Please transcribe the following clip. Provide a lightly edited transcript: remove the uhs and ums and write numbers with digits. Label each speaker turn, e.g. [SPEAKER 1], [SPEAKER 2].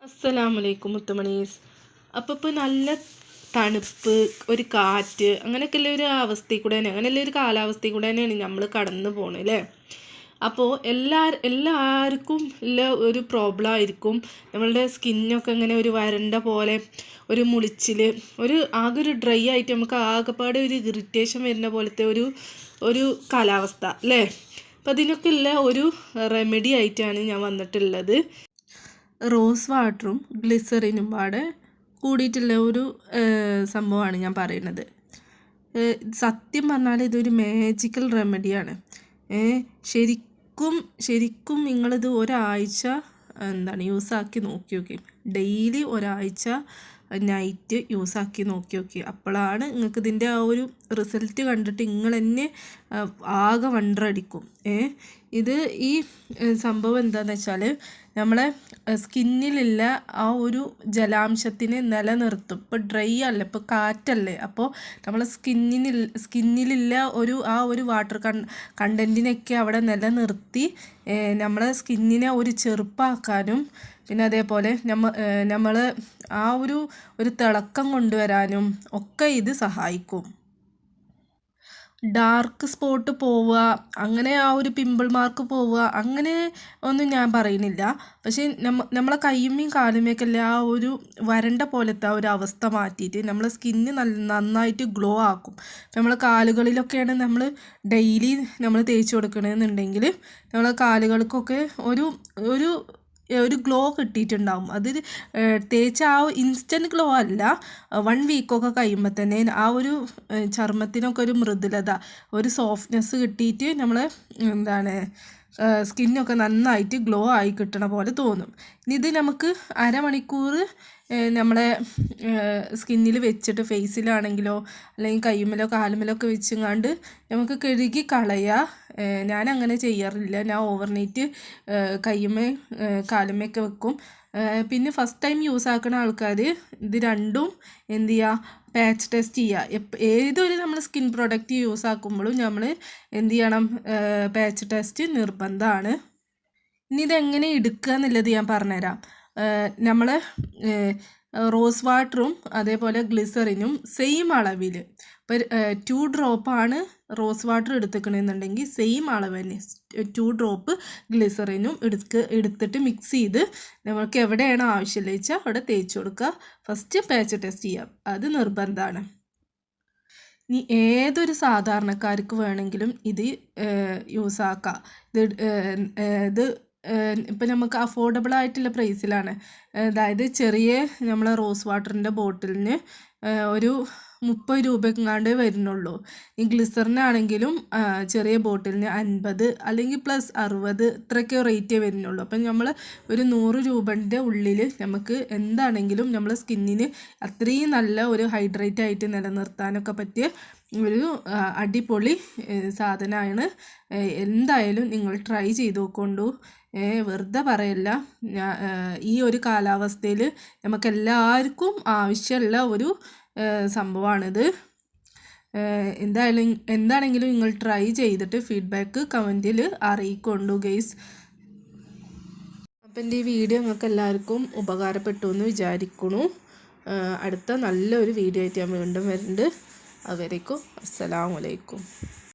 [SPEAKER 1] അസ്സലാമലൈക്കും മുത്തുമണീസ്. അപ്പോൾ ഇപ്പോൾ നല്ല തണുപ്പ്, ഒരു കാറ്റ്, അങ്ങനെയൊക്കെയുള്ള ഒരു അവസ്ഥയിൽ കൂടെ തന്നെ, അങ്ങനെയുള്ള ഒരു കാലാവസ്ഥയിൽ കൂടെ തന്നെയാണ് നമ്മൾ കടന്നു പോകുന്നത് അല്ലേ. അപ്പോൾ എല്ലാവർക്കും ഉള്ള ഒരു പ്രോബ്ലം ആയിരിക്കും നമ്മളുടെ സ്കിന്നൊക്കെ ഇങ്ങനെ ഒരു വരണ്ട പോലെ, ഒരു മുളിച്ചിൽ, ആകെ ഒരു ഡ്രൈ ആയിട്ട് നമുക്ക് ആകെപ്പാടെ ഒരു ഇറിറ്റേഷൻ വരുന്ന പോലത്തെ ഒരു കാലാവസ്ഥ അല്ലേ. അപ്പം അതിനൊക്കെ ഉള്ള ഒരു റെമഡി ആയിട്ടാണ് ഞാൻ വന്നിട്ടുള്ളത്. റോസ് വാട്ടറും ഗ്ലിസറിനും പാടെ കൂടിയിട്ടുള്ള ഒരു സംഭവമാണ് ഞാൻ പറയുന്നത്. സത്യം പറഞ്ഞാൽ ഇതൊരു മാജിക്കൽ റെമഡിയാണ്. ശരിക്കും നിങ്ങളിത് ഒരാഴ്ച യൂസാക്കി നോക്കി. ഡെയിലി ഒരാഴ്ച നൈറ്റ് യൂസാക്കി നോക്കി. അപ്പോഴാണ് നിങ്ങൾക്ക് ഇതിൻ്റെ ആ ഒരു റിസൾട്ട് കണ്ടിട്ട് നിങ്ങൾ തന്നെ ആകെ വണ്ടറടിക്കും. ഇത് ഈ സംഭവം എന്താണെന്ന് വെച്ചാൽ നമ്മളെ സ്കിന്നിലുള്ള ആ ഒരു ജലാംശത്തിനെ നിലനിർത്തും. ഇപ്പോൾ ഡ്രൈ അല്ല, ഇപ്പോൾ കാറ്റല്ലേ, അപ്പോൾ നമ്മളെ സ്കിന്നിലുള്ള ആ ഒരു വാട്ടർ കണ്ടൻറ്റിനൊക്കെ അവിടെ നിലനിർത്തി നമ്മളെ സ്കിന്നിനെ ഒരു ചെറുപ്പാക്കാനും, പിന്നെ അതേപോലെ നമ്മൾ ആ ഒരു തിളക്കം കൊണ്ടുവരാനും ഒക്കെ ഇത് സഹായിക്കും. ഡാർക്ക് സ്പോട്ട് പോവുക, അങ്ങനെ ആ ഒരു പിമ്പിൾ മാർക്ക് പോവുക, അങ്ങനെ ഒന്നും ഞാൻ പറയുന്നില്ല. പക്ഷേ നമ്മളെ കയ്യുമ്മയും കാലുമ്മയൊക്കെ അല്ലേ ആ ഒരു വരണ്ട പോലത്തെ ആ ഒരു അവസ്ഥ മാറ്റിയിട്ട് നമ്മളെ സ്കിന്ന് നന്നായിട്ട് ഗ്ലോ ആക്കും. ഇപ്പം നമ്മളെ കാലുകളിലൊക്കെയാണ് നമ്മൾ ഡെയിലി നമ്മൾ തേച്ച് കൊടുക്കണമെന്നുണ്ടെങ്കിൽ നമ്മളെ കാലുകൾക്കൊക്കെ ഒരു ഗ്ലോ കിട്ടിയിട്ടുണ്ടാവും. അത് തേച്ച ആ ഇൻസ്റ്റൻറ്റ് ഗ്ലോ അല്ല, 1 വീക്കൊക്കെ കഴിയുമ്പോൾ തന്നെ ആ ഒരു ചർമ്മത്തിനൊക്കെ ഒരു മൃദുലത, ഒരു സോഫ്റ്റ്നെസ് കിട്ടിയിട്ട് നമ്മൾ സ്കിന്നൊക്കെ നന്നായിട്ട് ഗ്ലോ ആയി കിട്ടണ പോലെ തോന്നും. ഇനി ഇത് നമുക്ക് അരമണിക്കൂർ നമ്മളെ സ്കിന്നിൽ വെച്ചിട്ട്, ഫേസിലാണെങ്കിലോ അല്ലെങ്കിൽ കയ്യുമ്മലോ കാലുമ്മലോ ഒക്കെ വെച്ചങ്ങാണ്ട് നമുക്ക് കഴുകി കളയുക. ഞാൻ അങ്ങനെ ചെയ്യാറില്ല. ഞാൻ ഓവർനൈറ്റ് കയ്യുമ്മ കാലുമ്മയൊക്കെ വെക്കും. പിന്നെ ഫസ്റ്റ് ടൈം യൂസ് ആക്കുന്ന ആൾക്കാർ ഇത് രണ്ടും എന്ത് ചെയ്യുക, പാച്ച് ടെസ്റ്റ് ചെയ്യുക. ഏതൊരു നമ്മൾ സ്കിൻ പ്രോഡക്റ്റ് യൂസ് ആക്കുമ്പോഴും നമ്മൾ എന്ത് ചെയ്യണം, പാച്ച് ടെസ്റ്റ് നിർബന്ധമാണ്. ഇനി ഇതെങ്ങനെ എടുക്കുക എന്നുള്ളത് ഞാൻ പറഞ്ഞുതരാം. നമ്മൾ റോസ് വാട്ടറും അതേപോലെ ഗ്ലിസറിനും സെയിം അളവിൽ, ഇപ്പോൾ 2 ഡ്രോപ്പാണ് റോസ് വാട്ടർ എടുത്തിക്കണമെന്നുണ്ടെങ്കിൽ സെയിം അളവ് തന്നെ 2 ഡ്രോപ്പ് ഗ്ലിസറിനും എടുത്തിട്ട് മിക്സ് ചെയ്ത് നമുക്ക് എവിടെയാണോ ആവശ്യമില്ല വെച്ചാൽ അവിടെ തേച്ച് കൊടുക്കുക. ഫസ്റ്റ് പാച്ച് ടെസ്റ്റ് ചെയ്യാം, അത് നിർബന്ധമാണ്. ഇനി ഏതൊരു സാധാരണക്കാർക്ക് വേണമെങ്കിലും ഇത് യൂസാക്കാം. ഇത് ഇപ്പം നമുക്ക് അഫോർഡബിൾ ആയിട്ടുള്ള പ്രൈസിലാണ്. അതായത് ചെറിയ നമ്മളെ റോസ് വാട്ടറിൻ്റെ ബോട്ടിലിന് ഒരു 30 രൂപയെങ്ങാണ്ട് വരുന്നുള്ളൂ. ഈ ഗ്ലിസറിനാണെങ്കിലും ചെറിയ ബോട്ടിലിന് 50 അല്ലെങ്കിൽ +60 ഇത്രയൊക്കെ റേറ്റേ വരുന്നുള്ളൂ. അപ്പം നമ്മൾ ഒരു 100 രൂപൻ്റെ ഉള്ളിൽ നമുക്ക് എന്താണെങ്കിലും നമ്മളെ സ്കിന്നിന് അത്രയും നല്ല ഒരു ഹൈഡ്രേറ്റ് ആയിട്ട് നിലനിർത്താനൊക്കെ പറ്റിയ ഒരു അടിപൊളി സാധനമാണ്. എന്തായാലും നിങ്ങൾ ട്രൈ ചെയ്ത് നോക്കൊണ്ടു. വെറുതെ പറയല്ല. ഈ ഒരു കാലാവസ്ഥയിൽ നമുക്കെല്ലാവർക്കും ആവശ്യമുള്ള ഒരു സംഭവമാണിത്. എന്താണെങ്കിലും നിങ്ങൾ ട്രൈ ചെയ്തിട്ട് ഫീഡ്ബാക്ക് കമൻറ്റിൽ അറിയിക്കൊണ്ടു ഗൈസ്. അപ്പം എൻ്റെ ഈ വീഡിയോ നിങ്ങൾക്ക് എല്ലാവർക്കും ഉപകാരപ്പെട്ടു എന്ന് വിചാരിക്കുന്നു. അടുത്ത നല്ലൊരു വീഡിയോ ആയിട്ട് ഞാൻ വീണ്ടും വരുന്നുണ്ട്. അതുവരേക്കും അസ്സലാമു അലൈക്കും.